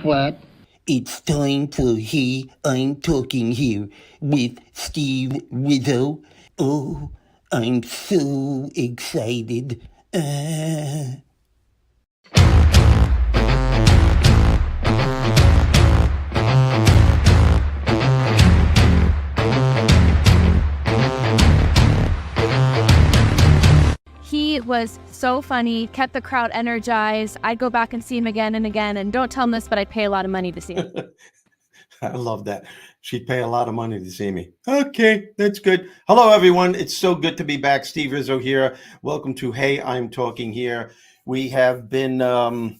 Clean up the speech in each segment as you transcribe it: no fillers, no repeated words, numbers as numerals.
What? It's time for Hey, I'm Talking Here with Steve Rizzo. Oh, I'm so excited. He was so funny, kept the crowd energized. I'd go back and see him again and again. And don't tell him this, but I'd pay a lot of money to see him. I love that. She'd pay a lot of money to see me. Okay, that's good. Hello, everyone. It's so good to be back. Steve Rizzo here. Welcome to Hey, I'm Talking Here. We haven't been on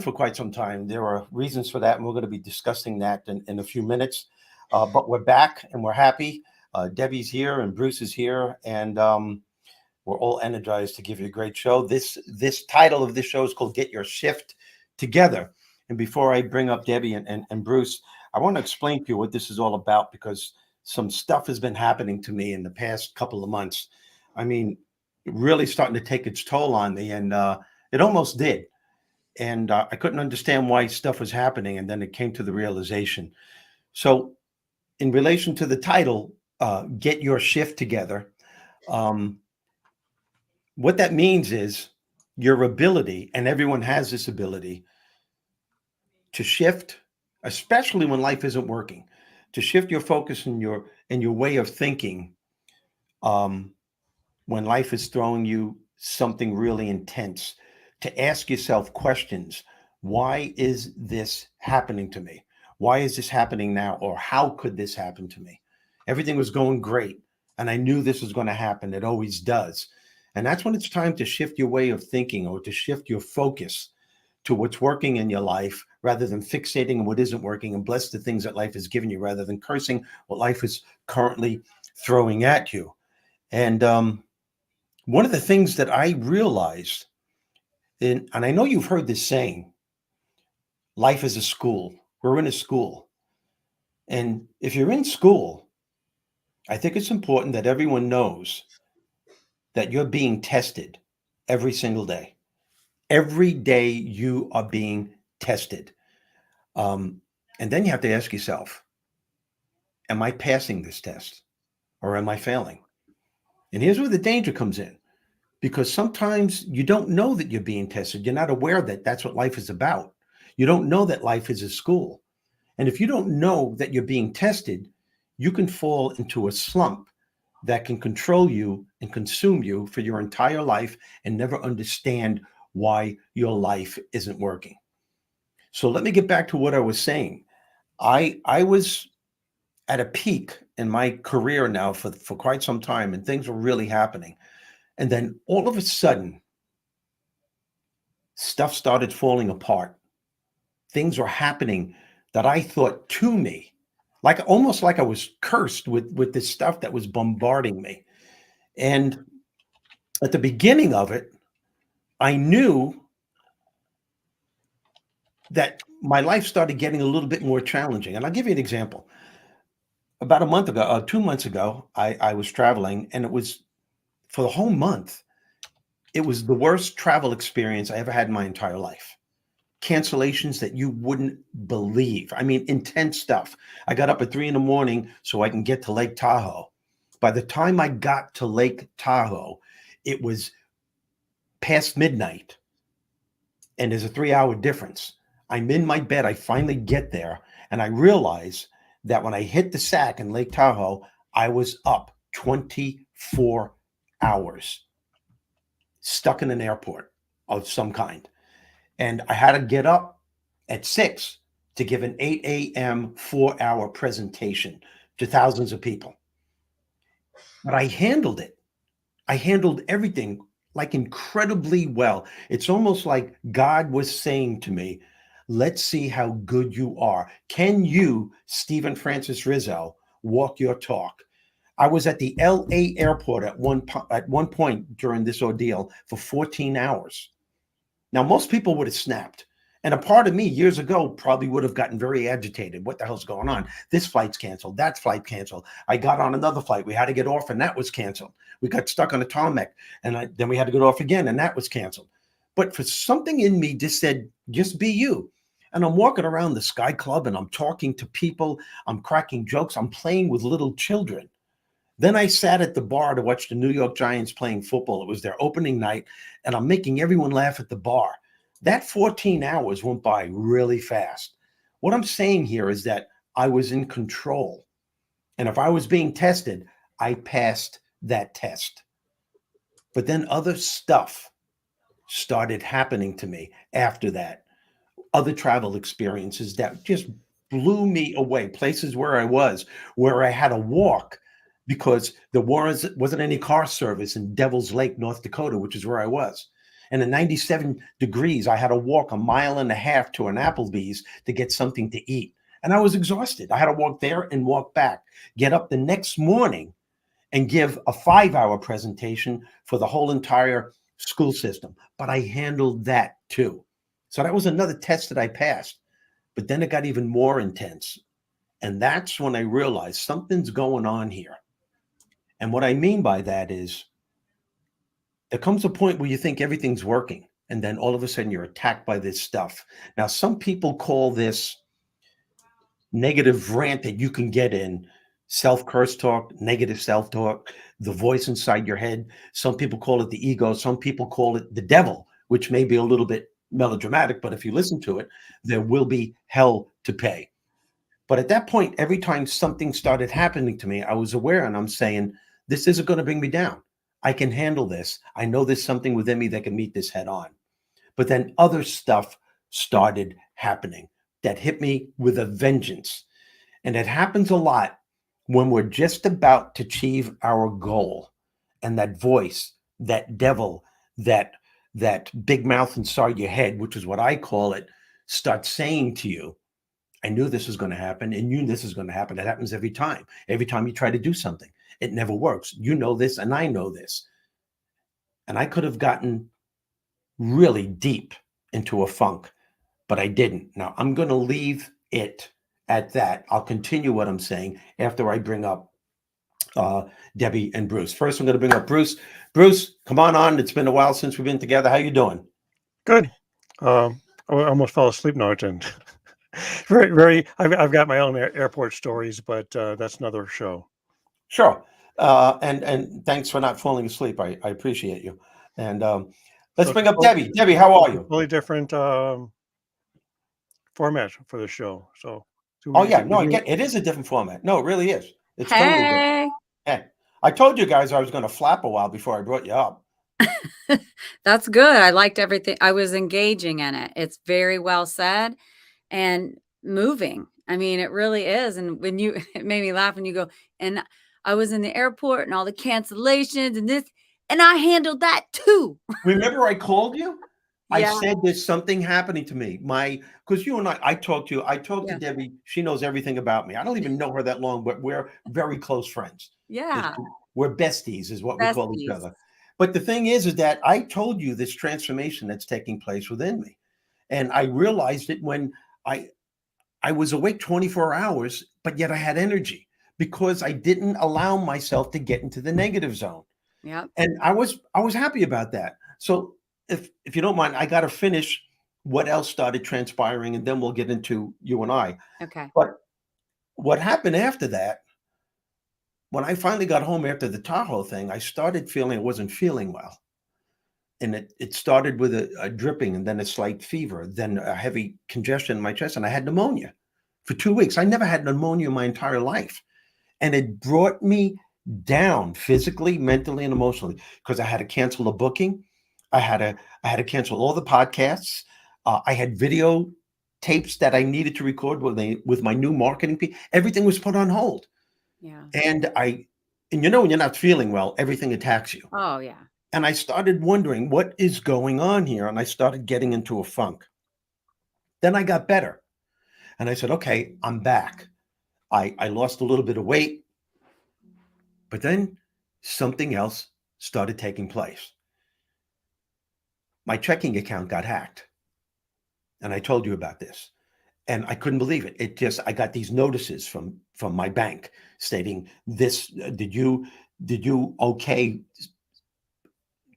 for quite some time. There are reasons for that, and we're going to be discussing that in a few minutes. But we're back, and we're happy. Debbie's here, and Bruce is here, and we're all energized to give you a great show. This title of this show is called Get Your Shift Together. And before I bring up Debbie and Bruce, I want to explain to you what this is all about, because some stuff has been happening to me in the past couple of months. I mean, really starting to take its toll on me, and it almost did. And I couldn't understand why stuff was happening, and then it came to the realization. So in relation to the title, Get Your Shift Together, what that means is your ability, and everyone has this ability, to shift, especially when life isn't working, to shift your focus and your way of thinking when life is throwing you something really intense, to ask yourself questions. Why is this happening to me? Why is this happening now? Or how could this happen to me? Everything was going great, and I knew this was going to happen. It always does. And that's when it's time to shift your way of thinking, or to shift your focus to what's working in your life, rather than fixating on what isn't working, and bless the things that life has given you, rather than cursing what life is currently throwing at you. And one of the things that I realized, and I know you've heard this saying, life is a school. We're in a school. And if you're in school, I think it's important that everyone knows that you're being tested every single day. Every day you are being tested. And then you have to ask yourself, am I passing this test, or am I failing? And here's where the danger comes in, because sometimes you don't know that you're being tested. You're not aware that that's what life is about. You don't know that life is a school. And if you don't know that you're being tested, you can fall into a slump that can control you and consume you for your entire life, and never understand why your life isn't working. So let me get back to what I was saying. I was at a peak in my career now for quite some time, and things were really happening. And then all of a sudden, stuff started falling apart. Things were happening that I thought to me, like almost like I was cursed with this stuff that was bombarding me. And at the beginning of it, I knew that my life started getting a little bit more challenging. And I'll give you an example. About a month ago, 2 months ago, I was traveling, and it was, for the whole month, it was the worst travel experience I ever had in my entire life. Cancellations that you wouldn't believe. I mean, intense stuff. I got up at 3 a.m. so I can get to Lake Tahoe. By the time I got to Lake Tahoe, it was past midnight, and there's a 3-hour difference. I'm in my bed. I finally get there, and I realize that when I hit the sack in Lake Tahoe, I was up 24 hours, stuck in an airport of some kind. And I had to get up at 6 to give an 8 a.m. 4-hour presentation to thousands of people. But I handled it. I handled everything like incredibly well. It's almost like God was saying to me, let's see how good you are. Can you, Stephen Francis Rizzo, walk your talk? I was at the LA airport at one point during this ordeal for 14 hours. Now, most people would have snapped. And a part of me years ago probably would have gotten very agitated. What the hell's going on? This flight's canceled. That flight canceled. I got on another flight. We had to get off, and that was canceled. We got stuck on a tarmac, and then we had to get off again, and that was canceled. But for something in me just said, just be you. And I'm walking around the Sky Club and I'm talking to people. I'm cracking jokes. I'm playing with little children. Then I sat at the bar to watch the New York Giants playing football. It was their opening night, and I'm making everyone laugh at the bar. That 14 hours went by really fast. What I'm saying here is that I was in control. And if I was being tested, I passed that test. But then other stuff started happening to me after that. Other travel experiences that just blew me away. Places where I was, where I had to walk because there wasn't any car service in Devil's Lake, North Dakota, which is where I was. And at 97 degrees, I had to walk 1.5 miles to an Applebee's to get something to eat. And I was exhausted. I had to walk there and walk back, get up the next morning and give a 5-hour presentation for the whole entire school system. But I handled that too. So that was another test that I passed. But then it got even more intense. And that's when I realized something's going on here. And what I mean by that is there comes a point where you think everything's working. And then all of a sudden you're attacked by this stuff. Now, some people call this negative rant that you can get in self-curse talk, negative self-talk, the voice inside your head. Some people call it the ego. Some people call it the devil, which may be a little bit melodramatic, but if you listen to it, there will be hell to pay. But at that point, every time something started happening to me, I was aware and I'm saying, this isn't going to bring me down. I can handle this. I know there's something within me that can meet this head on. But then other stuff started happening that hit me with a vengeance. And it happens a lot when we're just about to achieve our goal. And that voice, that devil, that big mouth inside your head, which is what I call it, starts saying to you, I knew this was going to happen and you knew this is going to happen. It happens every time. Every time you try to do something, it never works. You know this and I know this. And I could have gotten really deep into a funk, but I didn't. Now I'm going to leave it at that. I'll continue what I'm saying after I bring up Debbie and Bruce. First, I'm going to bring up Bruce. Bruce, come on. It's been a while since we've been together. How you doing? Good. I almost fell asleep now. And very. I've got my own airport stories, but that's another show. Sure. And thanks for not falling asleep. I appreciate you. And let's bring up Debbie. Debbie, how are you? Totally different format for the show. So. Oh yeah, no, it is a different format. No, it really is. It's totally different. Hey, I told you guys I was going to flap a while before I brought you up. That's good. I liked everything. I was engaging in it. It's very well said and moving. I mean, it really is. And when it made me laugh when you go, and I was in the airport and all the cancellations and this, and I handled that too. Remember I called you? Yeah. I said there's something happening to me. Because you and I talked to Debbie. She knows everything about me. I don't even know her that long, but we're very close friends. Yeah. We're besties is what we call each other. But the thing is that I told you this transformation that's taking place within me. And I realized it when I was awake 24 hours, but yet I had energy because I didn't allow myself to get into the negative zone. Yeah. And I was happy about that. So if you don't mind, I got to finish what else started transpiring, and then we'll get into you and I. Okay. But what happened after that, when I finally got home after the Tahoe thing, I started feeling I wasn't feeling well. And it started with a dripping and then a slight fever, then a heavy congestion in my chest, and I had pneumonia for 2 weeks. I never had pneumonia in my entire life. And it brought me down physically, mentally, and emotionally because I had to cancel a booking. I had to cancel all the podcasts. I had video tapes that I needed to record with my new marketing people. Everything was put on hold. Yeah. And when you're not feeling well, everything attacks you. Oh yeah. And I started wondering what is going on here. And I started getting into a funk. Then I got better. And I said, okay, I'm back. I lost a little bit of weight. But then something else started taking place. My checking account got hacked. And I told you about this. And I couldn't believe it. I got these notices from my bank stating this, did you okay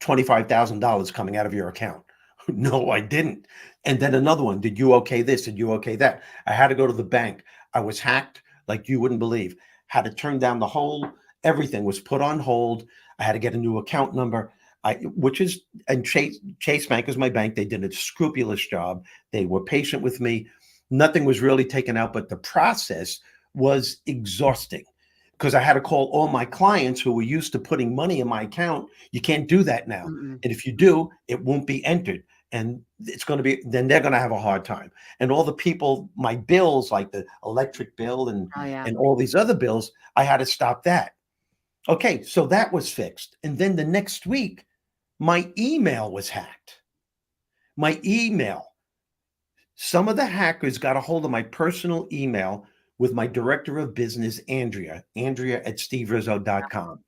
$25,000 coming out of your account? No, I didn't. And then another one, did you okay this? Did you okay that? I had to go to the bank. I was hacked like you wouldn't believe. Had to turn down the whole, everything was put on hold. I had to get a new account number. And Chase Bank is my bank. They did a scrupulous job. They were patient with me. Nothing was really taken out, but the process was exhausting because I had to call all my clients who were used to putting money in my account. You can't do that now. Mm-mm. And if you do, it won't be entered. And it's going to be, then they're going to have a hard time. And all the people, my bills, like the electric bill Oh yeah. and all these other bills, I had to stop that. Okay, so that was fixed. And then the next week, my email was hacked. My email. Some of the hackers got a hold of my personal email with my director of business, Andrea at steverizzo.com.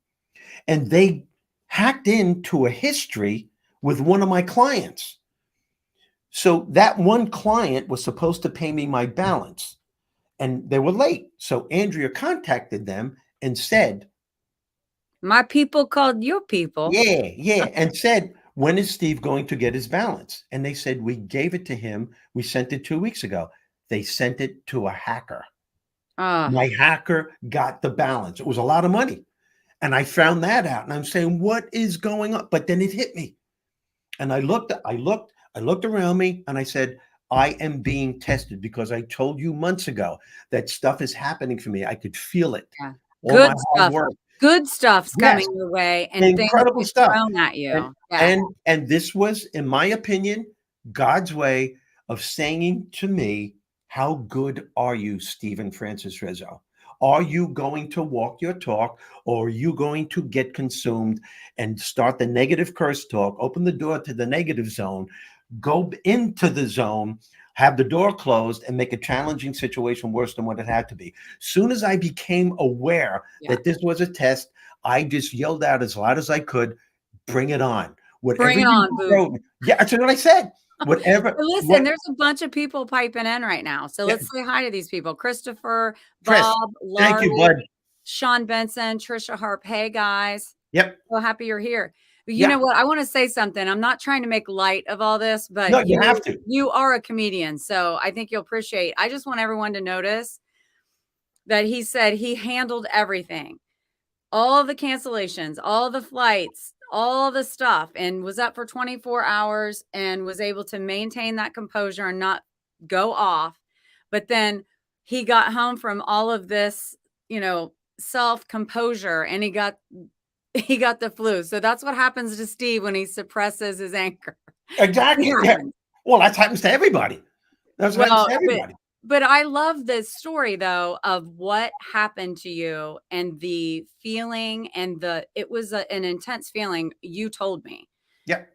And they hacked into a history with one of my clients. So that one client was supposed to pay me my balance and they were late. So Andrea contacted them and said, My people called your people. yeah, and said, when is Steve going to get his balance? And they said, we gave it to him. We sent it 2 weeks ago. They sent it to a hacker. My hacker got the balance. It was a lot of money. And I found that out. And I'm saying, what is going on? But then it hit me. And I looked around me and I said, I am being tested because I told you months ago that stuff is happening for me. I could feel it. Yeah. All Good my hard stuff. work. Good stuff's Yes. coming your way and Incredible things stuff thrown at you. Yeah. And this was, in my opinion, God's way of saying to me, how good are you, Stephen Francis Rizzo? Are you going to walk your talk, or are you going to get consumed and start the negative curse talk, open the door to the negative zone, go into the zone, have the door closed, and make a challenging situation worse than what it had to be? Soon as I became aware that this was a test, I just yelled out as loud as I could, bring it on. Whatever Bring it you on, boo. wrote, yeah, that's what I said. Whatever. Listen, there's a bunch of people piping in right now. So let's say hi to these people. Christopher, Chris, Bob, thank you, Laurie, bud. Sean Benson, Trisha Harp. Hey, guys. Yep. So happy you're here. But you know what? I want to say something. I'm not trying to make light of all this, but No, you have to. You are a comedian. So I think you'll appreciate. I just want everyone to notice that he said he handled everything. All the cancellations, all the flights, all the stuff, and was up for 24 hours and was able to maintain that composure and not go off. But then he got home from all of this, self-composure, and he got the flu. So that's what happens to Steve when he suppresses his anger. Exactly. Yeah. Well, that happens to everybody. That's what happens to everybody. But I love this story, though, of what happened to you and the feeling and it was an intense feeling. You told me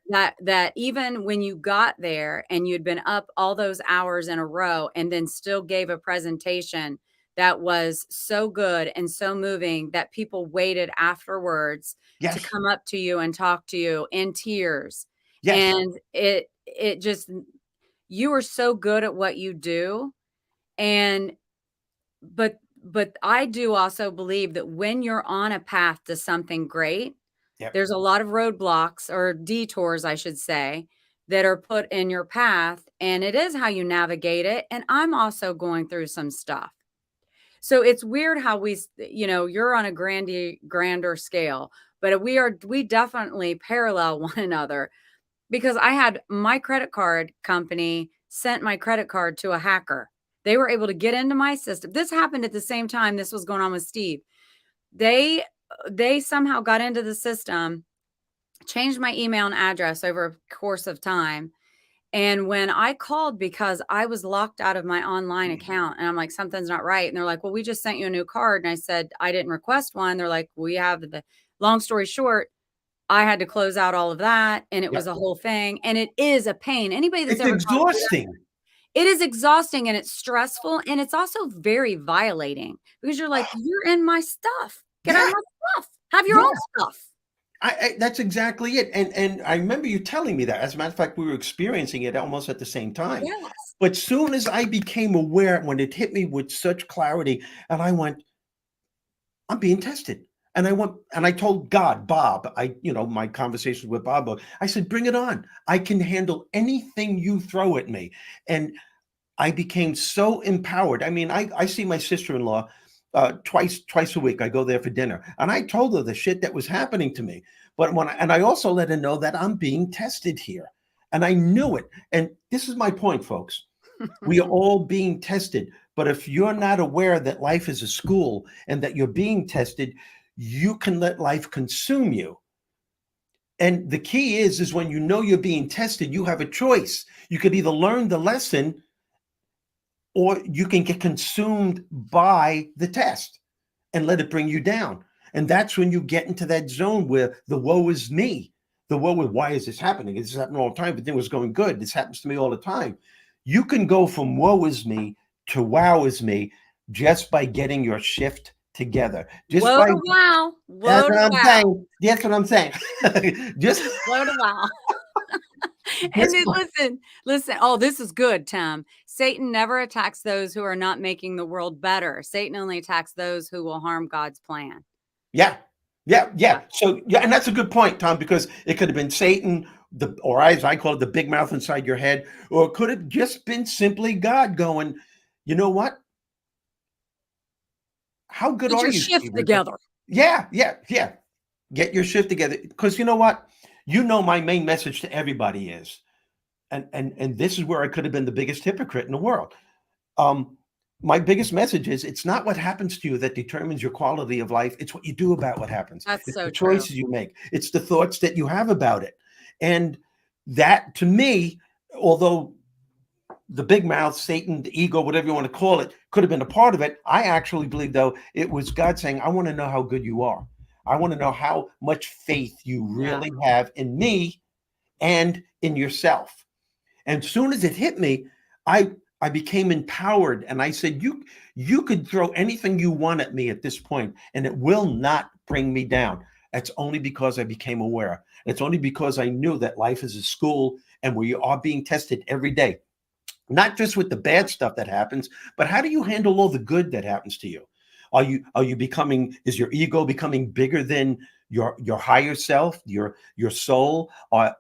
that even when you got there and you'd been up all those hours in a row and then still gave a presentation that was so good and so moving that people waited afterwards to come up to you and talk to you in tears. And it just, you are so good at what you do. But I do also believe that when you're on a path to something great, there's a lot of roadblocks or detours, I should say, that are put in your path, and it is how you navigate it. And I'm also going through some stuff. So it's weird how you're on a grander scale, but we definitely parallel one another, because I had my credit card company sent my credit card to a hacker. They were able to get into my system. This happened at the same time this was going on with Steve. They somehow got into the system, changed my email and address over a course of time. And when I called, because I was locked out of my online account, and I'm like, something's not right. And they're like, well, we just sent you a new card. And I said, I didn't request one. They're like, we have long story short, I had to close out all of that. And it was a whole thing. And it is a pain. Anybody that's ever exhausting. It is exhausting, and it's stressful, and it's also very violating, because you're like, you're in my stuff. Get out of my stuff. Have your own stuff. That's exactly it. And I remember you telling me that. As a matter of fact, we were experiencing it almost at the same time. Yes. But soon as I became aware, when it hit me with such clarity, and I went, I'm being tested. And I went and I told God, Bob, my conversations with Bob, I said, bring it on. I can handle anything you throw at me. And I became so empowered. I mean, I see my sister-in-law twice a week. I go there for dinner, and I told her the shit that was happening to me. But I also let her know that I'm being tested here, and I knew it. And this is my point, folks. We are all being tested. But if you're not aware that life is a school and that you're being tested, you can let life consume you. And the key is when you know you're being tested, you have a choice. You could either learn the lesson or you can get consumed by the test and let it bring you down. And that's when you get into that zone where the woe is me. The woe is, why is this happening? This is happening all the time, but then it was going good. This happens to me all the time. You can go from woe is me to wow is me just by getting your shift together. Just Whoa by to wow. that's Whoa what to I'm wow. saying. That's what I'm saying. Just Whoa to wow. And just then listen. Oh, this is good, Tim. Satan never attacks those who are not making the world better. Satan only attacks those who will harm God's plan. yeah. Yeah. So yeah, and that's a good point, Tom, because it could have been Satan, or as I call it, the big mouth inside your head, or it could have just been simply God going, you know what? How good Get are your you, shift Steve Rizzo? together. Yeah. Get your shift together. Because you know what? My main message to everybody is, and this is where I could have been the biggest hypocrite in the world. My biggest message is it's not what happens to you that determines your quality of life. It's what you do about what happens. That's It's so the true. choices you make. It's the thoughts that you have about it. And that, to me, although the big mouth, Satan, the ego, whatever you want to call it, could have been a part of it, I actually believe, though, it was God saying, I want to know how good you are. I want to know how much faith you really have in me and in yourself. And soon as it hit me, I became empowered, and I said, you could throw anything you want at me at this point, and it will not bring me down. That's only because I became aware. It's only because I knew that life is a school and we are being tested every day, not just with the bad stuff that happens, but how do you handle all the good that happens to you? Is your ego becoming bigger than your higher self, your soul? Or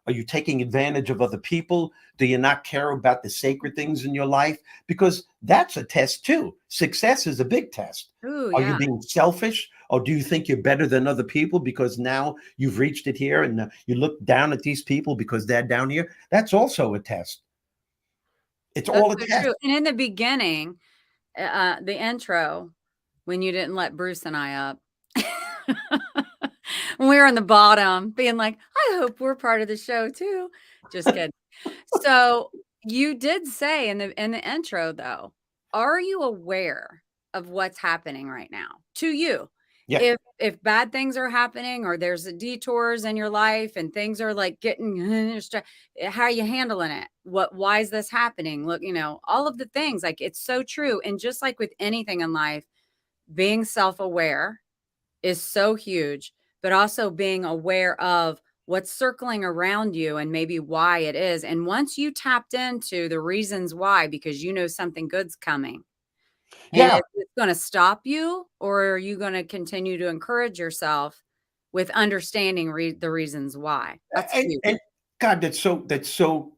are you taking advantage of other people? Do you not care about the sacred things in your life? Because that's a test too. Success is a big test. Ooh, Are you yeah. being selfish? Or do you think you're better than other people because now you've reached it here and you look down at these people because they're down here? That's also a test. It's That's all a so test. true. And in the beginning, the intro, when you didn't let Bruce and I up, when we were on the bottom, being like, I hope we're part of the show too. Just kidding. So you did say in the intro, though, are you aware of what's happening right now to you? Yeah. If bad things are happening or there's detours in your life and things are like getting, how are you handling it? Why is this happening? Look, all of the things, like, it's so true. And just like with anything in life, being self-aware is so huge, but also being aware of what's circling around you and maybe why it is. And once you tapped into the reasons why, because something good's coming, and Yeah. it's going to stop you, or are you going to continue to encourage yourself with understanding the reasons why? That's huge. And God, that's so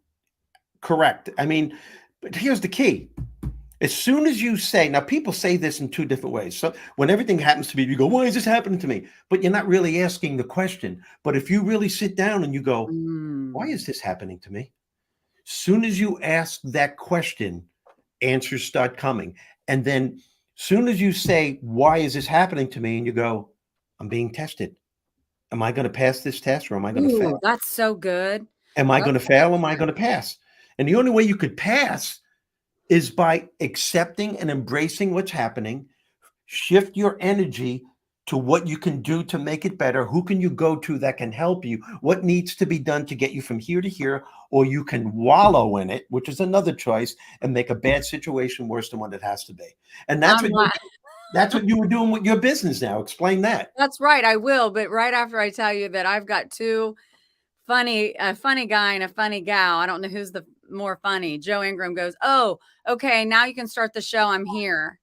correct. I mean, but here's the key. As soon as you say, now people say this in two different ways. So when everything happens to me, you go, why is this happening to me? But you're not really asking the question. But if you really sit down and you go, why Mm. is this happening to me? Soon as you ask that question, answers start coming. And then soon as you say, why is this happening to me? And you go, I'm being tested. Am I going to pass this test or am I going to Ooh, fail? that's so good. Am I That's going to so fail? Am I going to pass? And the only way you could pass is by accepting and embracing what's happening. Shift your energy to what you can do to make it better. Who can you go to that can help you? What needs to be done to get you from here to here? Or you can wallow in it, which is another choice, and make a bad situation worse than what it has to be. And that's I'm that's what you were doing with your business now. Explain that. That's right. I will. But right after I tell you that I've got a funny guy and a funny gal, I don't know who's the more funny. Joe Ingram goes, oh, okay, now you can start the show. I'm here.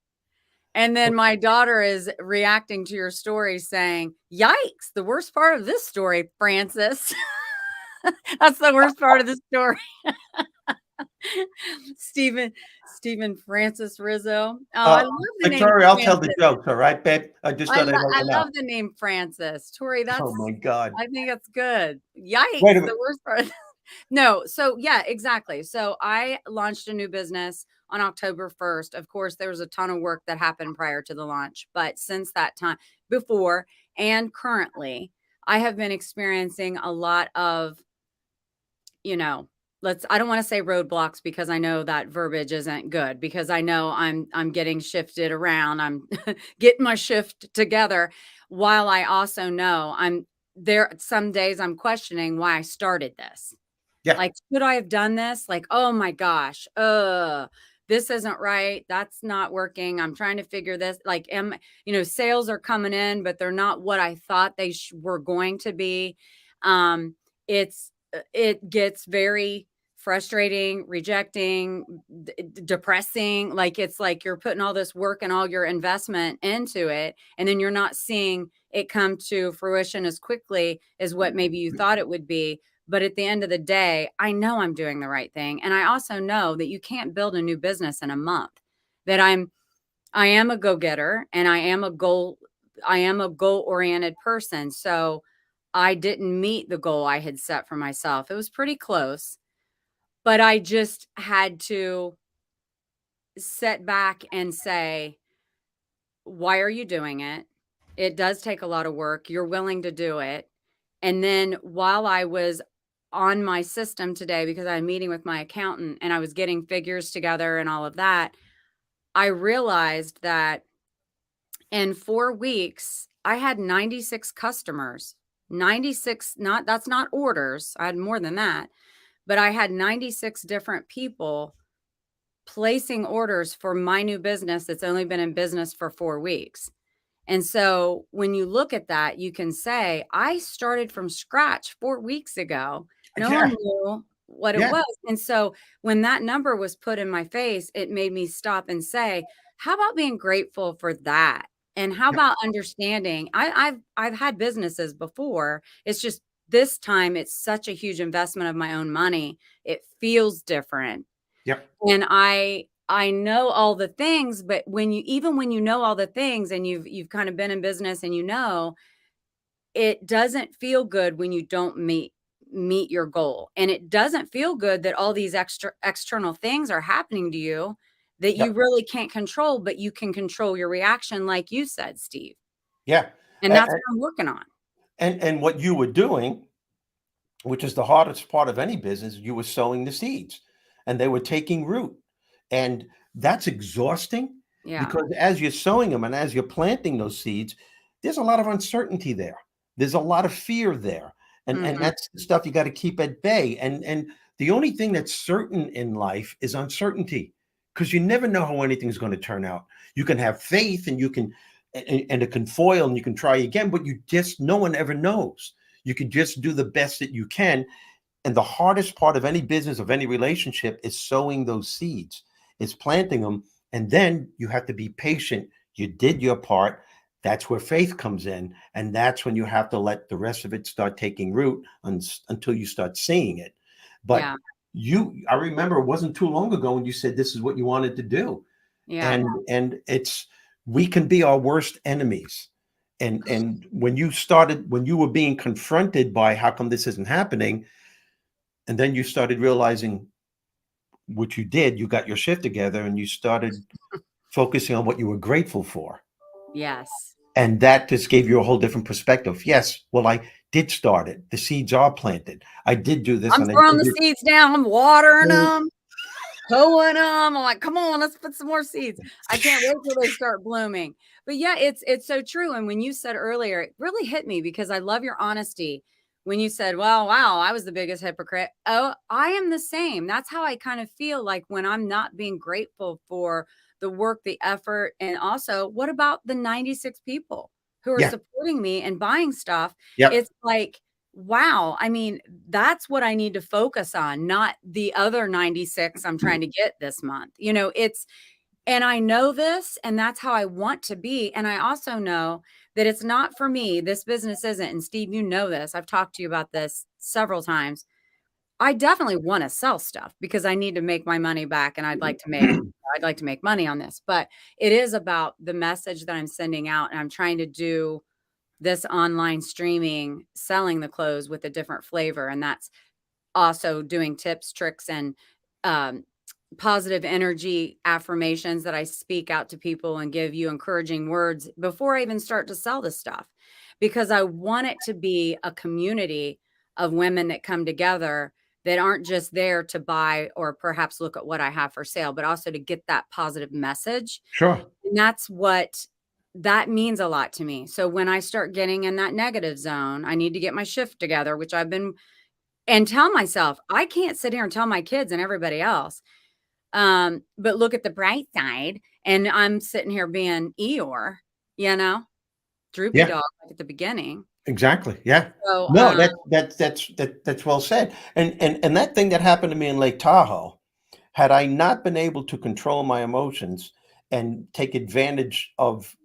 And then my daughter is reacting to your story saying, yikes, the worst part of this story, Francis. That's the worst part of the story. Stephen Francis Rizzo. Oh, I love the name Tori, I'll tell the Francis. jokes, all right, babe? I just thought I'd I open up. love the name Francis. Tori, Oh that's, my God. I think that's good. Yikes, Wait a minute. the worst part. No, so yeah, exactly. So I launched a new business on October 1st. Of course, there was a ton of work that happened prior to the launch, but since that time, before and currently, I have been experiencing a lot of, you know, I don't want to say roadblocks, because I know that verbiage isn't good, because I know I'm getting shifted around. I'm getting my shift together, while I also know I'm there. Some days I'm questioning why I started this. Yeah. Like, should I have done this? Like, oh my gosh, this isn't right. That's not working. I'm trying to figure this. Like, sales are coming in, but they're not what I thought they were going to be. It gets very frustrating, rejecting, depressing. Like, it's like you're putting all this work and all your investment into it, and then you're not seeing it come to fruition as quickly as what maybe you thought it would be. But at the end of the day, I know I'm doing the right thing. And I also know that you can't build a new business in a month. That I am a go-getter, and I am a goal-oriented person. So I didn't meet the goal I had set for myself. It was pretty close, but I just had to sit back and say, why are you doing it? It does take a lot of work. You're willing to do it. And then while I was on my system today, because I'm meeting with my accountant and I was getting figures together and all of that, I realized that in 4 weeks, I had 96 customers. 96, that's not orders. I had more than that, but I had 96 different people placing orders for my new business that's only been in business for 4 weeks. And so when you look at that, you can say, I started from scratch 4 weeks ago. No one knew what it was. And so when that number was put in my face, it made me stop and say, how about being grateful for that? And how about understanding? I've had businesses before. It's just this time it's such a huge investment of my own money. It feels different. Yep. And I know all the things, but when you know all the things, and you've kind of been in business, and it doesn't feel good when you don't meet your goal. And it doesn't feel good that all these external things are happening to you that you really can't control, but you can control your reaction, like you said, Steve. Yeah. And that's what I'm working on. And what you were doing, which is the hardest part of any business, you were sowing the seeds, and they were taking root. And that's exhausting, because as you're sowing them and as you're planting those seeds, there's a lot of uncertainty there. There's a lot of fear there. And that's the stuff you got to keep at bay. And the only thing that's certain in life is uncertainty, because you never know how anything's going to turn out. You can have faith, and and it can foil, and you can try again, but no one ever knows. You can just do the best that you can. And the hardest part of any business, of any relationship, is sowing those seeds. It's planting them. And then you have to be patient. You did your part. That's where faith comes in. And that's when you have to let the rest of it start taking root until you start seeing it. But I remember it wasn't too long ago when you said this is what you wanted to do. Yeah. And we can be our worst enemies. And when you were being confronted by how come this isn't happening, and then you started realizing what you did, you got your shit together, and you started focusing on what you were grateful for. Yes. And that just gave you a whole different perspective. Yes, well, I did start it. The seeds are planted. I did do this. I'm throwing the seeds down. I'm watering them, hoeing them. I'm like, come on, let's put some more seeds. I can't wait till they start blooming. But yeah, it's so true. And when you said earlier, it really hit me, because I love your honesty. When you said, well, wow, I was the biggest hypocrite. Oh, I am the same. That's how I kind of feel like when I'm not being grateful for the work, the effort. And also, what about the 96 people who are supporting me and buying stuff? It's like, wow. I mean, that's what I need to focus on, not the other 96 I'm trying to get this month. And I know this, and that's how I want to be. And I also know that it's not for me. This business isn't. And Steve, you know this. I've talked to you about this several times. I definitely want to sell stuff because I need to make my money back, and I'd like to make money on this. But it is about the message that I'm sending out, and I'm trying to do this online streaming, selling the clothes with a different flavor, and that's also doing tips, tricks, and um, positive energy affirmations that I speak out to people and give you encouraging words before I even start to sell this stuff, because I want it to be a community of women that come together that aren't just there to buy or perhaps look at what I have for sale, but also to get that positive message. Sure. And that means a lot to me. So when I start getting in that negative zone, I need to get my shift together, which I've been, and tell myself, I can't sit here and tell my kids and everybody else, but look at the bright side. And I'm sitting here being Eeyore, droopy Yeah. dog like at the beginning. Exactly. Yeah. So, No, that's well said. And that thing that happened to me in Lake Tahoe, had I not been able to control my emotions and take advantage of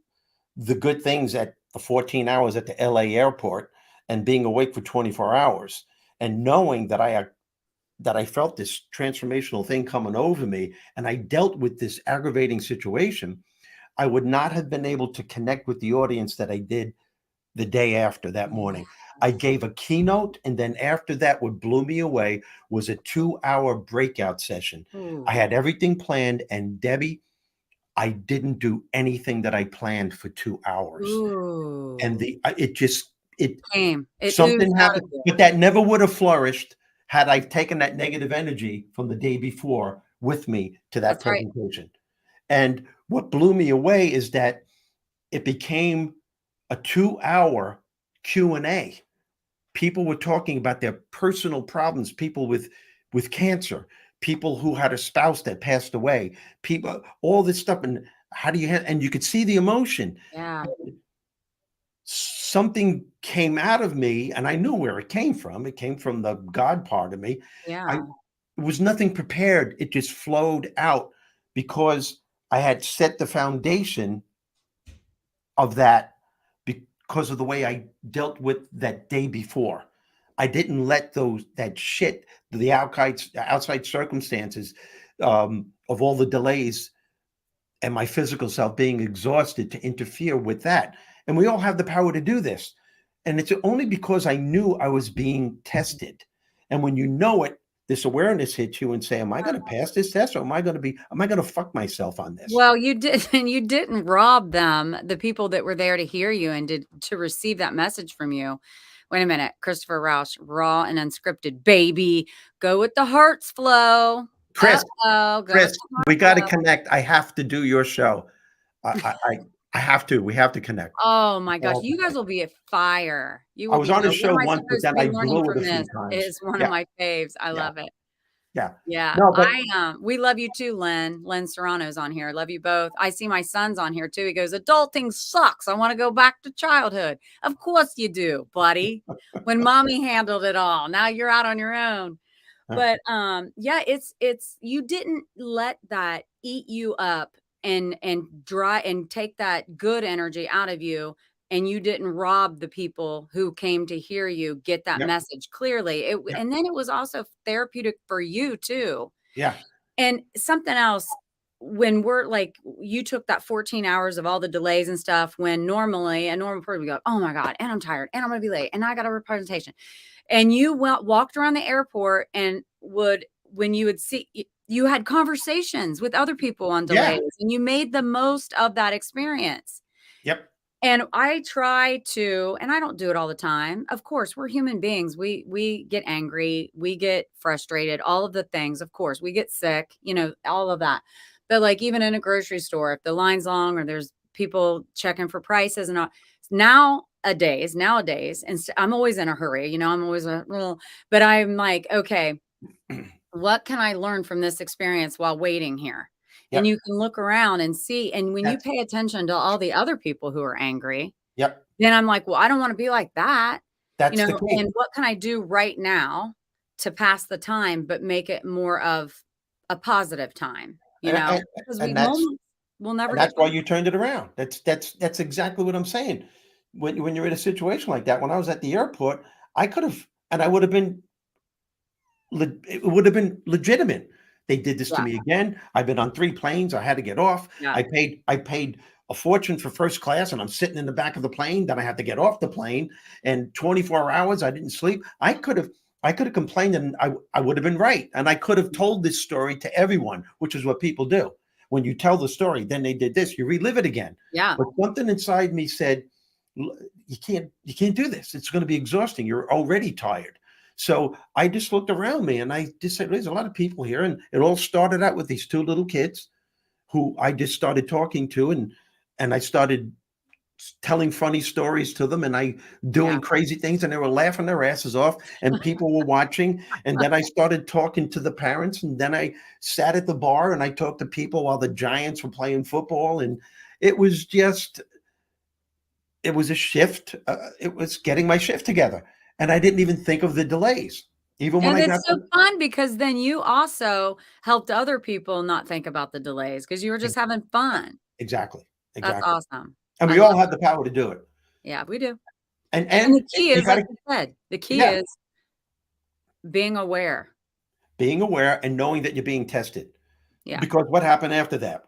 the good things at the 14 hours at the LA airport and being awake for 24 hours and knowing that I felt this transformational thing coming over me and I dealt with this aggravating situation, I would not have been able to connect with the audience that I did the day after that morning. I gave a keynote, and then after that, what blew me away was a 2-hour breakout session. ooh, I had everything planned, and Debbie, I didn't do anything that I planned for 2 hours. And ooh, it it something oozed out of happened, you. but that never would have flourished had I taken that negative energy from the day before with me to that That's right. presentation. And what blew me away is that it became a 2-hour Q&A. People were talking about their personal problems, people with cancer, people who had a spouse that passed away, people, all this stuff. And how do you and you could see the emotion. Yeah. Something came out of me, and I knew where it came from. It came from the God part of me. I Yeah. It was nothing prepared. It just flowed out because I had set the foundation of that because of the way I dealt with that day before. I didn't let that shit, the outside circumstances of all the delays and my physical self being exhausted to interfere with that. And we all have the power to do this. And it's only because I knew I was being tested. And when you know it, this awareness hits you and say, am I going to pass this test, or am I going to fuck myself on this? Well, you did, and you didn't rob them, the people that were there to hear you and to receive that message from you. Wait a minute, Christopher Rausch, raw and unscripted, baby. Go with the heart's flow. Chris, Go with Chris, the we heart got to flow. connect. I have to do your show. I have to. We have to connect. Oh my gosh, you guys will be at fire. You I will was be. on a What show am I once, but supposed to then be I learning blew it from a few this? times. Is one of Yeah, my faves. I yeah, love it. yeah. Yeah, No, but we love you too, Len. Len Serrano's on here. Love you both. I see my son's on here too. He goes, adulting sucks. I want to go back to childhood. Of course you do, buddy. When mommy handled it all. Now you're out on your own. But yeah, it's you didn't let that eat you up and dry and take that good energy out of you. And you didn't rob the people who came to hear you get that yep, message clearly. yep, And then it was also therapeutic for you too. yeah, And something else, when we're like, you took that 14 hours of all the delays and stuff, when normally a normal person would go, oh my God, and I'm tired, and I'm going to be late, and I got a presentation. And you walked around the airport and when you would see, you had conversations with other people on yeah, delays, and you made the most of that experience. yep, And I try to, and I don't do it all the time. Of course, we're human beings. We get angry, we get frustrated, all of the things. Of course, we get sick, all of that. But like even in a grocery store, if the line's long or there's people checking for prices and all, nowadays, and I'm always in a hurry, I'm always but I'm like, okay, what can I learn from this experience while waiting here? And yep, you can look around and see. And when you that's, pay attention to all the other people who are angry, yep, then I'm like, well, I don't want to be like that, that's the key. and what can I do right now to pass the time, but make it more of a positive time, And, and, because and that's we'll never And get that's why back. you turned it around. That's exactly what I'm saying. When you're in a situation like that, when I was at the airport, I could have, and I would have been, it would have been legitimate. They did this to Yeah, me again. I've been on 3 planes. I had to get off. yeah. I paid a fortune for first class, and I'm sitting in the back of the plane. Then I had to get off the plane, and 24 hours I didn't sleep. I could have complained, and I would have been right. And I could have told this story to everyone, which is what people do. When you tell the story, then they did this, you relive it again. Yeah. But something inside me said, you can't do this. It's going to be exhausting. You're already tired. So I just looked around me and I just said, there's a lot of people here. And it all started out with these 2 little kids who I just started talking to, and I started telling funny stories to them, and I doing Yeah. crazy things, and they were laughing their asses off, and people were watching. And then I started talking to the parents, and then I sat at the bar and I talked to people while the Giants were playing football. And it was just, it was a shift. It was getting my shift together. And I didn't even think of the delays. Even when And I got it's so fun because then you also helped other people not think about the delays because you were just having fun. exactly, That's exactly. awesome. And I we all love have it. the power to do it. Yeah, we do. And And the key you is, like gotta, you said, the key yeah, is being aware. being aware and knowing that you're being tested. Yeah. Because what happened after that?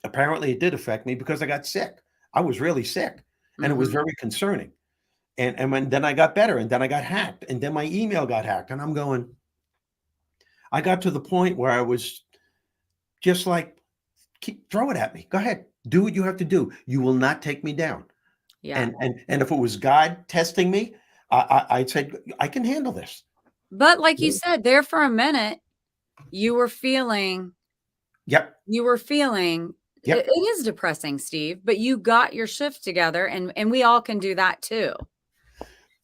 Apparently it did affect me because I got sick. I was really sick, and it was Mhm. very concerning. Then I got better, and then I got hacked, and then my email got hacked. And I'm going, I got to the point where I was just like, throw it at me. Go ahead. Do what you have to do. You will not take me down. Yeah. And if it was God testing me, I said, I can handle this. But like you Yeah. said, there for a minute, you were feeling Yep. it Yep. is depressing, Steve, but you got your shift together and we all can do that too.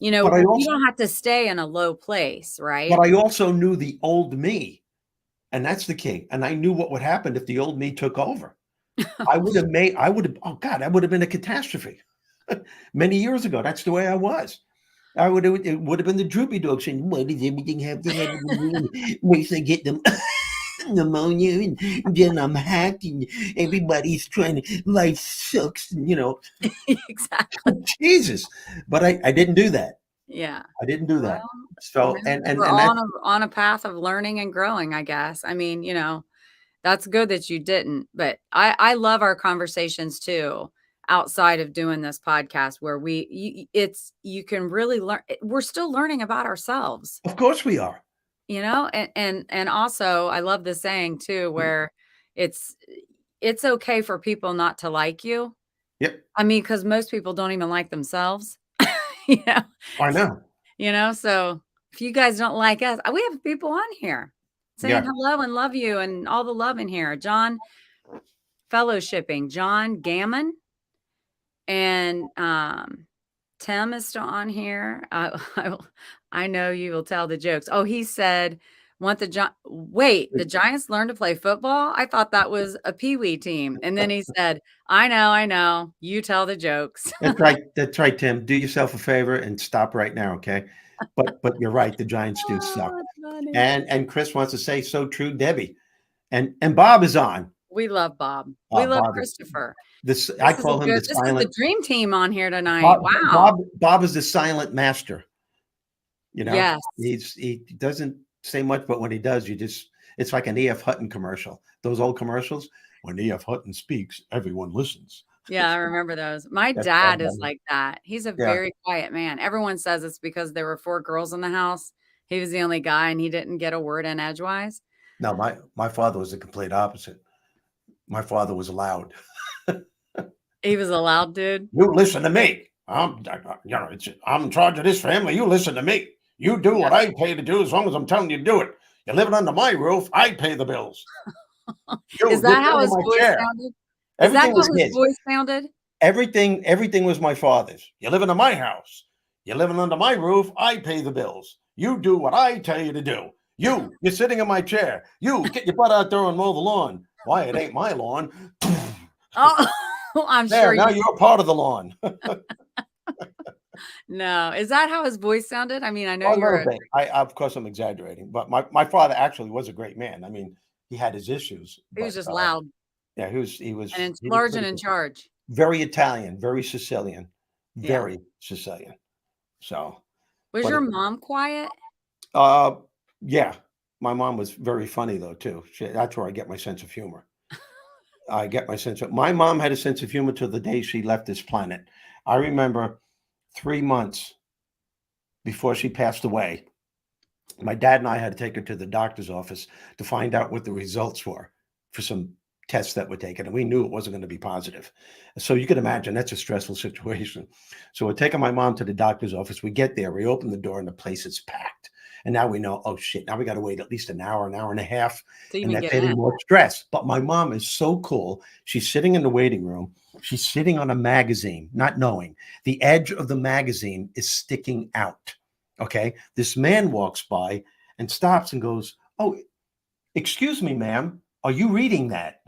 You know, But I you also, don't have to stay in a low place, but right? I also knew the old me, and that's the key. And I knew what would happen if the old me took over. Oh God, that would have been a catastrophe. Many years ago. That's the way I was. It would have been the droopy dog saying, why does everything have to happen to me? Once I get them pneumonia, and then I'm hacked, and everybody's trying to, life sucks, and Exactly. Jesus. But I didn't do that. Yeah. I didn't do Well, that. So, we're and all that's, on a path of learning and growing, I guess. I mean, that's good that you didn't, but I love our conversations too outside of doing this podcast where you can really learn. We're still learning about ourselves, of course we are. and also I love the saying too, where it's it's okay for people not to like you. Yep. I mean, because most people don't even like themselves, you know, I know. so if you guys don't like us, we have people on here saying Yeah. hello and love you and all the love in here. John fellowshipping, John Gammon, and Tim is still on here. I know you will tell the jokes. Oh, he said, the Giants learn to play football? I thought that was a peewee team. And then he said, I know. You tell the jokes. That's right. That's right, Tim. Do yourself a favor and stop right now, okay? But you're right. The Giants do suck. Oh, that's funny. And Chris wants to say, so true, Debbie. And Bob is on. We love Bob. We love Bob is Christopher. I call him the This is the silent. dream team on here tonight. Wow. Bob is the silent master. Yes. He doesn't say much, but when he does, it's like an E.F. Hutton commercial. Those old commercials. When E.F. Hutton speaks, everyone listens. Yeah, I remember those. My That's dad Bob is Dylan. like that. He's a Yeah. very quiet man. Everyone says it's because there were 4 girls in the house. He was the only guy and he didn't get a word in edgewise. No, my father was the complete opposite. My father was loud. He was a loud dude. You listen to me. I'm in charge of this family. You listen to me. You do what I pay to do as long as I'm telling you to do it. You're living under my roof. I pay the bills. Is that how his voice sounded? Is that how his voice sounded? Everything was my father's. You're living in my house. You're living under my roof. I pay the bills. You do what I tell you to do. You're sitting in my chair. You get your butt out there and mow the lawn. Why, it ain't my lawn. Oh, I'm There, sure now you're part of the lawn. No. Is that how his voice sounded? I mean, I know A you're little bit. Of course, I'm exaggerating, but my father actually was a great man. I mean, he had his issues. he was but, just loud. Yeah, he was And in he was large and pretty in good. charge. Very Italian, very Sicilian, Yeah. very Sicilian. So, Was but your mom quiet? uh, yeah, my mom was very funny though too. That's where I get my sense of humor. I get my sense of my mom had a sense of humor till the day she left this planet. I remember 3 months before she passed away, my dad and I had to take her to the doctor's office to find out what the results were for some tests that were taken. And we knew it wasn't going to be positive. So you can imagine that's a stressful situation. So we're taking my mom to the doctor's office. We get there, we open the door, and the place is packed. And now we know, oh shit, now we got to wait at least an hour and a half. To And even that's get adding in. more stress. But my mom is so cool. She's sitting in the waiting room. She's sitting on a magazine, not knowing the edge of the magazine is sticking out. Okay. This man walks by and stops and goes, "Oh, excuse me, ma'am. Are you reading that?"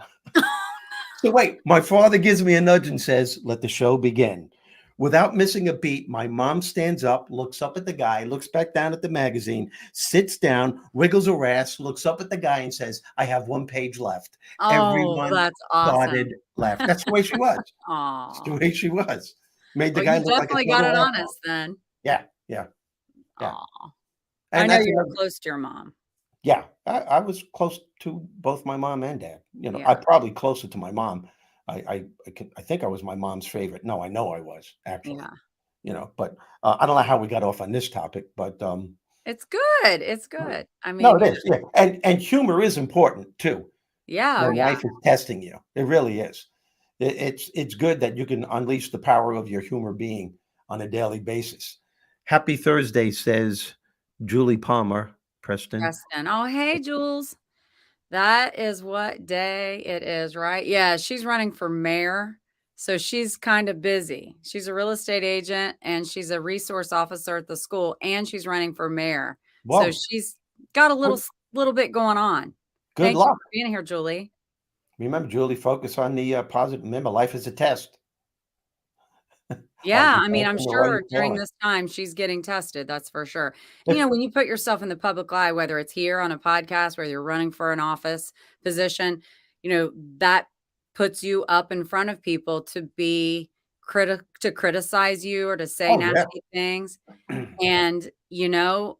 So wait, my father gives me a nudge and says, "Let the show begin." Without missing a beat, my mom stands up, looks up at the guy, looks back down at the magazine, sits down, wiggles her ass, looks up at the guy and says, "I have one page left." Oh, Everyone that's awesome. started laughing. That's the way she was. That's the Aw. way she was. Made the Well, guy you look like a definitely got total it asshole. honest then. Yeah, yeah, yeah. Aw. I And know that's you were another. close to your mom. Yeah, I was close to both my mom and dad. You know, Yeah. I probably closer to my mom. I think I was my mom's favorite. No, I know I was actually. Yeah. You know, but I don't know how we got off on this topic, but It's good. It's good. I no, mean, it is. Yeah, and humor is important too yeah. Oh, when yeah. life is testing you. It really is. It's good that you can unleash the power of your humor being on a daily basis. Happy Thursday, says Julie Palmer, Preston. Preston. Oh, hey, Jules. That is what day it is, right? Yeah, she's running for mayor. So she's kind of busy. She's a real estate agent and she's a resource officer at the school and she's running for mayor. So Whoa, she's got a good, little bit going on. good Thank you luck. for being here, Julie. Remember, Julie, focus on the positive. Remember, life is a test. Are Yeah, you I mean, going I'm in the right sure during one? this time she's getting tested, that's for sure. You If know, when you put yourself in the public eye, whether it's here on a podcast, whether you're running for an office position, you know, that puts you up in front of people to be to criticize you or to say oh yeah, nasty things. And, you know,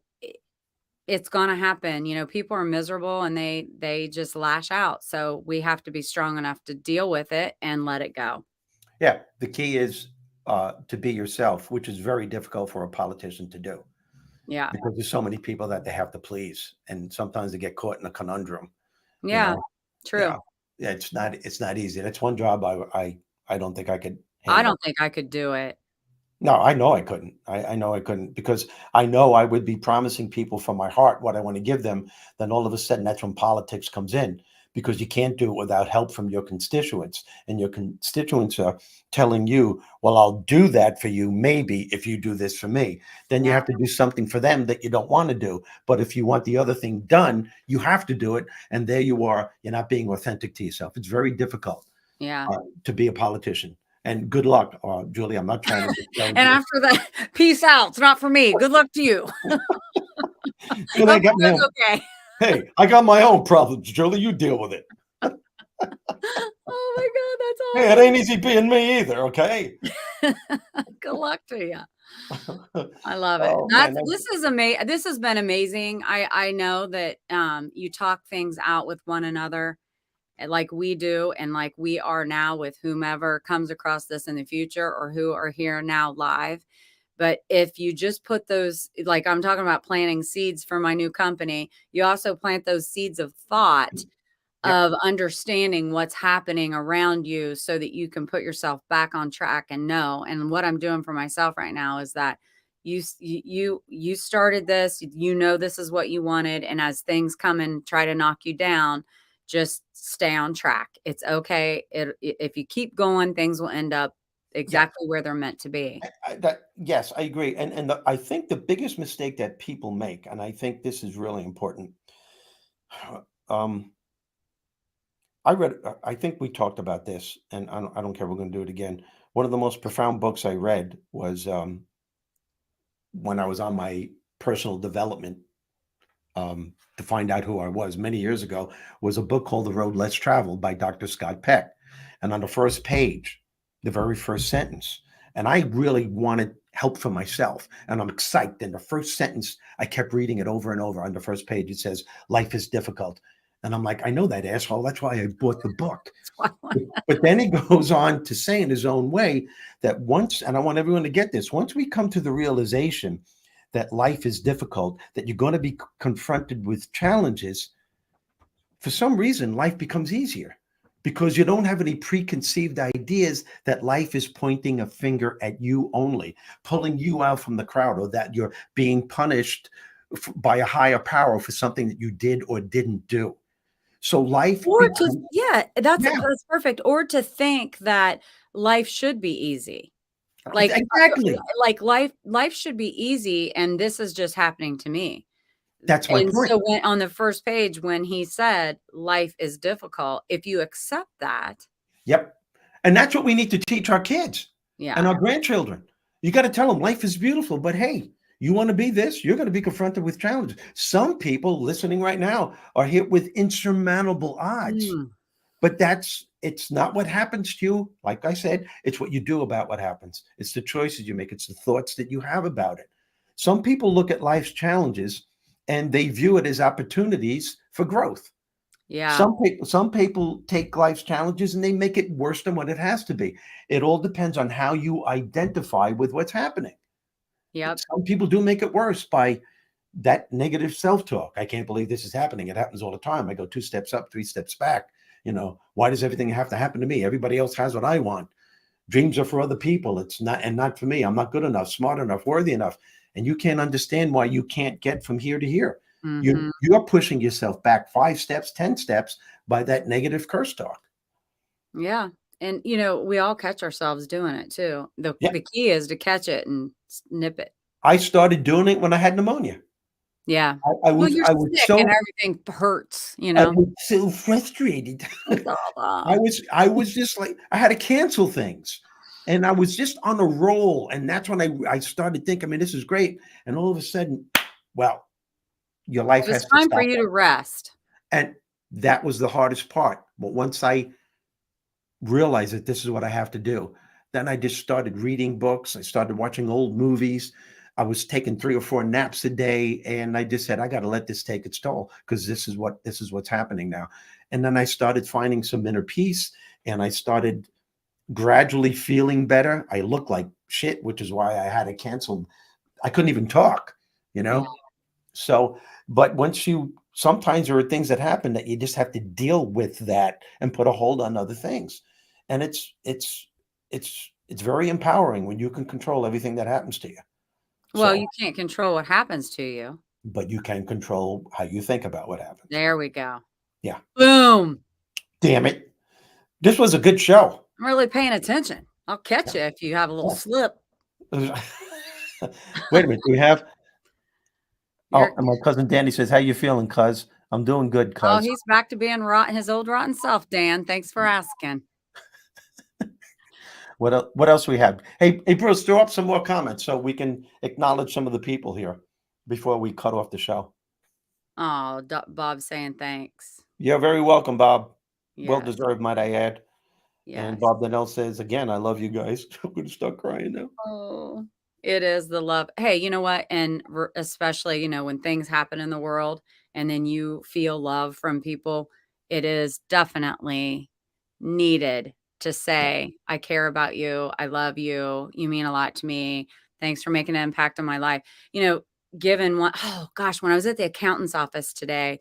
it's gonna happen. You know, people are miserable and they just lash out. So we have to be strong enough to deal with it and let it go. yeah. The key is to be yourself, which is very difficult for a politician to do Yeah. because there's so many people that they have to please, and sometimes they get caught in a conundrum. You Yeah. know, yeah, True. yeah. It's not easy. That's one job I don't think I could I handle. don't think I could do it. No, I know I couldn't. I know I couldn't because I know I would be promising people from my heart what I want to give them. Then all of a sudden, that's when politics comes in because you can't do it without help from your constituents. And your constituents are telling you, well, I'll do that for you, maybe if you do this for me. Then you Yeah. have to do something for them that you don't want to do. But if you want the other thing done, you have to do it. And there you are. You're not being authentic to yourself. It's very difficult Yeah. to be a politician. And good luck, Julie. I'm not trying to discourage And you. after that, peace out. It's not for me. Good luck to you. Julie, I Hope got it my goes own. okay. Hey, I got my own problems, Julie. You deal with it. Oh my God, Hey, it that's ain't easy being me either. Okay. awesome. Good luck to you. I love it. Oh man, This is amazing. This has been amazing. I know that you talk things out with one another like we do and like we are now with whomever comes across this in the future or who are here now live. But if you just put those, like I'm talking about planting seeds for my new company, you also plant those seeds of thought yeah, of understanding what's happening around you so that you can put yourself back on track and know. And what I'm doing for myself right now is that you started this, you know, this is what you wanted. And as things come and try to knock you down, just stay on track. It's okay. If you keep going, things will end up yeah. exactly where they're meant to be. Yes, I agree. And I think the biggest mistake that people make, and I think this is really important. Um, I think we talked about this, and I don't care. We're going to do it again. One of the most profound books I read was when I was on my personal development to find out who I was many years ago, was a book called The Road Less Traveled by Dr. Scott Peck. And on the first page, the very first sentence, and I really wanted help for myself. And I'm excited. And the first sentence, I kept reading it over and over. On the first page, it says, life is difficult. And I'm like, I know that, asshole. That's why I bought the book. But then he goes on to say in his own way that once, and I want everyone to get this, once we come to the realization that life is difficult, that you're going to be confronted with challenges, for some reason, life becomes easier because you don't have any preconceived ideas that life is pointing a finger at you only, pulling you out from the crowd, or that you're being punished by a higher power for something that you did or didn't do. So life Or becomes, that's perfect. Or to think that life should be easy. Like exactly. Like life should be easy, and this is just happening to me. That's my And point. so when on the first page, when he said life is difficult, if you accept that, Yep. And that's what we need to teach our kids and our grandchildren. You got to tell them life is beautiful, but hey, you want to be this, you're going to be confronted with challenges. Some people listening right now are hit with insurmountable odds, but it's not what happens to you. Like I said, it's what you do about what happens. It's the choices you make. It's the thoughts that you have about it. Some people look at life's challenges and they view it as opportunities for growth. yeah. Some people take life's challenges and they make it worse than what it has to be. It all depends on how you identify with what's happening. Yep. Some people do make it worse by that negative self-talk. I can't believe this is happening. It happens all the time. I go 2 steps up, 3 steps back. Why does everything have to happen to me? Everybody else has what I want. Dreams are for other people. It's not for me. I'm not good enough, smart enough, worthy enough. And you can't understand why you can't get from here to here. You're pushing yourself back 5 steps, 10 steps by that negative curse talk. Yeah. And, we all catch ourselves doing it too. The key is to catch it and nip it. I started doing it when I had pneumonia. Yeah. I was sick so, and everything hurts, I was so frustrated. I was just like, I had to cancel things. And I was just on a roll. And that's when I started thinking, this is great. And all of a sudden, well, your life has It's time to for stop. you to rest. And that was the hardest part. But once I realized that this is what I have to do, then I just started reading books. I started watching old movies. I was taking 3 or 4 naps a day. And I just said, I got to let this take its toll because this is what's happening now. And then I started finding some inner peace, and I started gradually feeling better. I looked like shit, which is why I had to cancel. I couldn't even talk, Yeah. So, but sometimes there are things that happen that you just have to deal with that and put a hold on other things. And it's very empowering when you can control everything that happens to you. Well, you can't control what happens to you. But you can control how you think about what happens. There we go. Yeah. Boom. Damn it. This was a good show. I'm really paying attention. I'll catch you if you have a little slip. Wait a minute. Do we have? And my cousin Danny says, how you feeling, cuz? I'm doing good, cuz. Oh, he's back to being his old rotten self, Dan. Thanks for asking. What else we have? Hey, Bruce, throw up some more comments so we can acknowledge some of the people here before we cut off the show. Oh, Bob saying thanks. You're very welcome, Bob. Yes. Well deserved, might I add. Yes. And Bob Donnell says, again, I love you guys. I'm going to start crying now. Oh, it is the love. Hey, you know what? And especially, when things happen in the world and then you feel love from people, it is definitely needed to say, I care about you. I love you. You mean a lot to me. Thanks for making an impact on my life. When I was at the accountant's office today,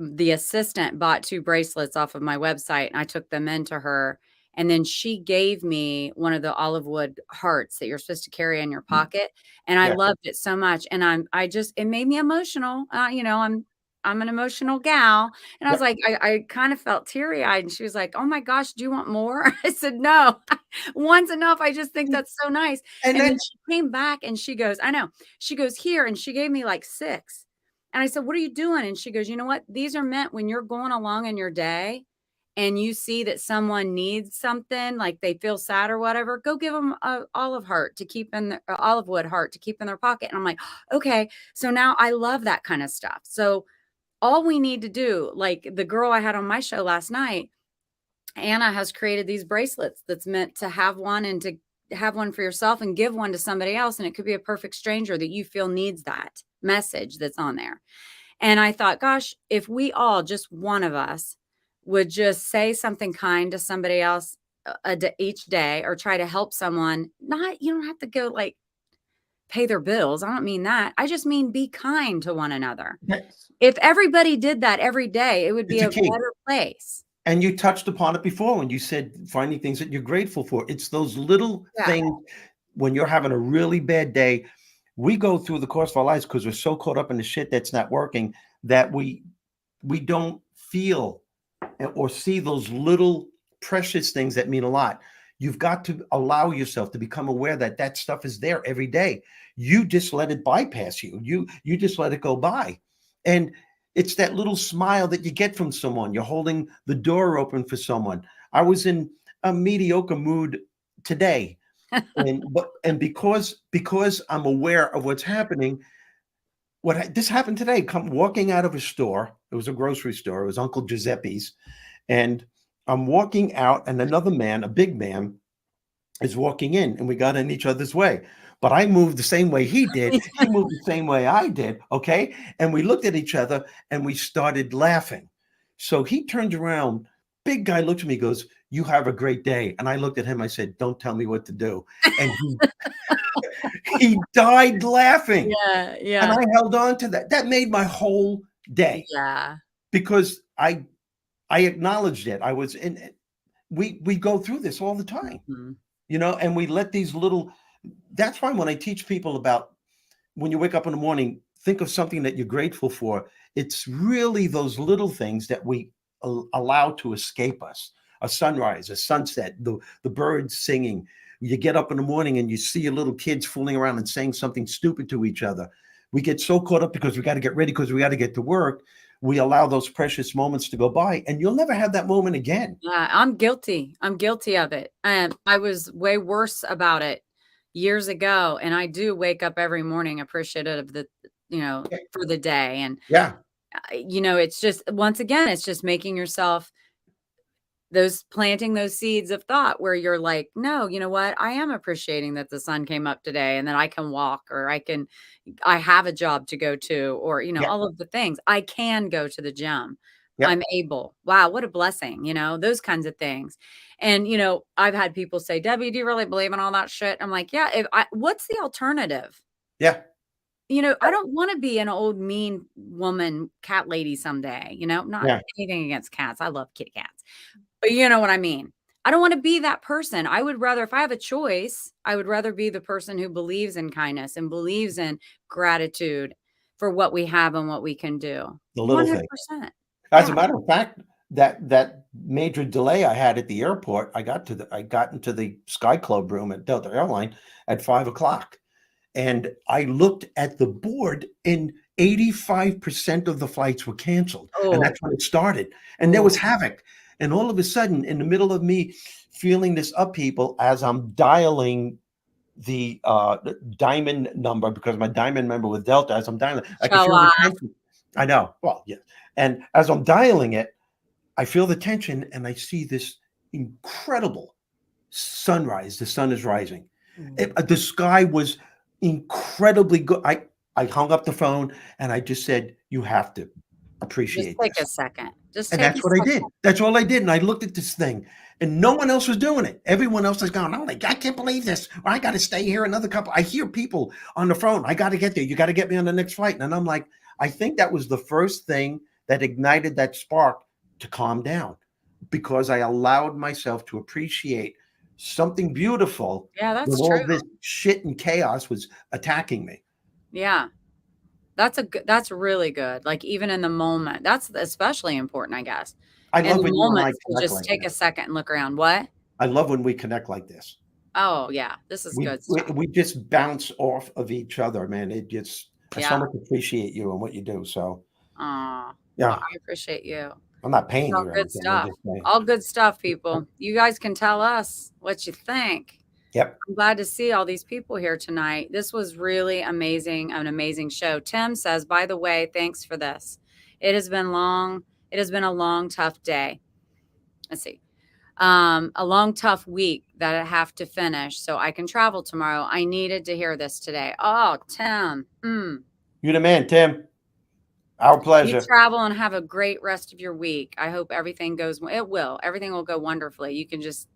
the assistant bought 2 bracelets off of my website, and I took them into her. And then she gave me one of the olive wood hearts that you're supposed to carry in your pocket. And I loved it so much. And it made me emotional. I'm an emotional gal. And I was like, I kind of felt teary eyed. And she was like, oh my gosh, do you want more? I said, no, one's enough. I just think that's so nice. And then she came back and she goes, I know. She goes, here. And she gave me like 6. And I said, what are you doing? And she goes, you know what? These are meant when you're going along in your day and you see that someone needs something, like they feel sad or whatever, go give them a olive heart to keep in their olive wood heart to keep in their pocket. And I'm like, okay, so now I love that kind of stuff. So all we need to do, like the girl I had on my show last night, Anna has created these bracelets that's meant to have one and to have one for yourself and give one to somebody else. And it could be a perfect stranger that you feel needs that message that's on there. And I thought, gosh, if we all, just one of us, would just say something kind to somebody else each day, or try to help someone, you don't have to go like pay their bills. I don't mean that. I just mean be kind to one another. Yes. If everybody did that every day, it would be It's a a key. better place. And you touched upon it before when you said finding things that you're grateful for. It's those little things when you're having a really bad day. We go through the course of our lives because we're so caught up in the shit that's not working that we don't feel or see those little precious things that mean a lot. You've got to allow yourself to become aware that that stuff is there every day. You just let it bypass you. You just let it go by. And it's that little smile that you get from someone. You're holding the door open for someone. I was in a mediocre mood today. and because I'm aware of what's happening, this happened today. Come walking out of a store. It was a grocery store. It was Uncle Giuseppe's. And I'm walking out, and another man, a big man, is walking in, and we got in each other's way. But I moved the same way he did. He moved the same way I did. Okay. And we looked at each other and we started laughing. So he turned around, big guy looked at me, goes, "You have a great day." And I looked at him. I said, "Don't tell me what to do." And he died laughing. Yeah. Yeah. And I held on to that. That made my whole day. Yeah. Because I acknowledged it. I was in, we go through this all the time, and we let these little, that's why when I teach people about when you wake up in the morning, think of something that you're grateful for. It's really those little things that we allow to escape us. A sunrise, a sunset, the birds singing. You get up in the morning and you see your little kids fooling around and saying something stupid to each other. We get so caught up because we got to get ready, because we got to get to work. We allow those precious moments to go by, and you'll never have that moment again. Yeah, I'm guilty. I'm guilty of it. I was way worse about it years ago. And I do wake up every morning appreciative of the, for the day. And, it's just, once again, it's just making yourself planting those seeds of thought where you're like, no, you know what? I am appreciating that the sun came up today and that I can walk, or I have a job to go to, or, all of the things. I can go to the gym. Yep. I'm able. Wow. What a blessing, those kinds of things. And, I've had people say, "Debbie, do you really believe in all that shit?" I'm like, yeah, what's the alternative? Yeah. I don't want to be an old, mean woman, cat lady someday, not anything against cats. I love kitty cats. But you know what I mean? I don't want to be that person. I would rather, if I have a choice, I would rather be the person who believes in kindness and believes in gratitude for what we have and what we can do. The little 100%. thing. As a matter of fact, that major delay I had at the airport, I got into the Sky Club room at Delta Airline at 5:00. And I looked at the board, and 85% of the flights were canceled. Oh. And that's when it started. And there was havoc. And all of a sudden, in the middle of me feeling this upheaval, as I'm dialing the diamond number, because my diamond member with Delta, as I'm dialing, I can feel the tension. I know. Well, yeah. And as I'm dialing it, I feel the tension, and I see this incredible sunrise. The sun is rising. The sky was incredibly good. I hung up the phone and I just said, "You have to appreciate this. Take a second. And that's what I did. That's all I did. And I looked at this thing, and no one else was doing it. Everyone else is going, "Oh, I can't believe this. Or I got to stay here another couple." I hear people on the phone, "I got to get there. You got to get me on the next flight." And I'm like, I think that was the first thing that ignited that spark to calm down, because I allowed myself to appreciate something beautiful. Yeah, that's true. All this shit and chaos was attacking me. Yeah. That's really good. Like, even in the moment, that's especially important, I guess. I love when moments, just take a second and look around. What? I love when we connect like this. Oh yeah, this is good stuff. We just bounce off of each other, man. I so much appreciate you and what you do. So, yeah, well, I appreciate you. I'm not paying All you or good anything. stuff. I'm just saying. All good stuff, people. You guys can tell us what you think. Yep. I'm glad to see all these people here tonight. This was really amazing, an amazing show. Tim says, by the way, thanks for this. It has been long. It has been a long, tough day. Let's see. A long, tough week that I have to finish so I can travel tomorrow. I needed to hear this today. Oh, Tim. You the man, Tim. Our pleasure. You travel and have a great rest of your week. I hope everything goes. It will. Everything will go wonderfully. You can just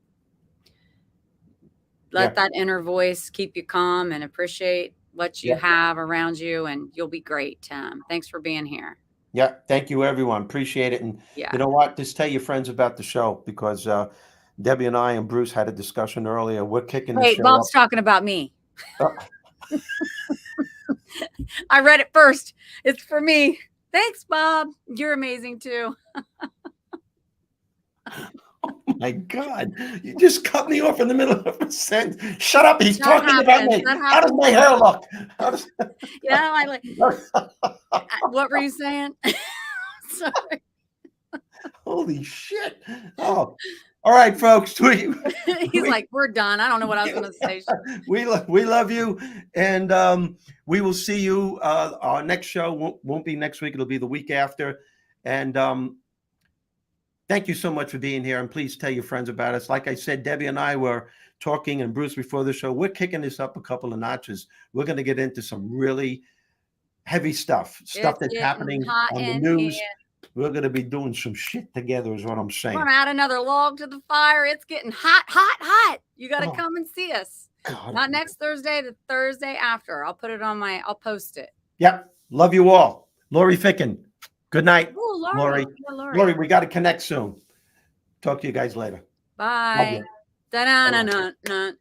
let that inner voice keep you calm and appreciate what you have around you, and you'll be great, Tim. Thanks for being here. Yeah. Thank you, everyone. Appreciate it. And you know what? Just tell your friends about the show, because Debbie and I and Bruce had a discussion earlier. We're kicking the show Bob's up. talking about me. I read it first. It's for me. Thanks, Bob. You're amazing too. Oh my God. You just cut me off in the middle of a sentence. Shut up. He's talking about me. How does my hair look? Yeah, I like. What were you saying? Sorry. Holy shit. Oh. All right, folks. He's like, we're done. I don't know what I was going to say. We love you, and we will see you. Our next show won't be next week. It'll be the week after. And thank you so much for being here. And please tell your friends about us. Like I said, Debbie and I were talking, and Bruce before the show. We're kicking this up a couple of notches. We're going to get into some really heavy stuff that's happening on the news. We're going to be doing some shit together is what I'm saying. We're going to add another log to the fire. It's getting hot, hot, hot. You got to come and see us. God. Not next Thursday, the Thursday after. I'll put it on I'll post it. Yep. Love you all. Lori Ficken. Good night. Ooh, Lori. Lori, we got to connect soon. Talk to you guys later. Bye. Da-da-da-da-da.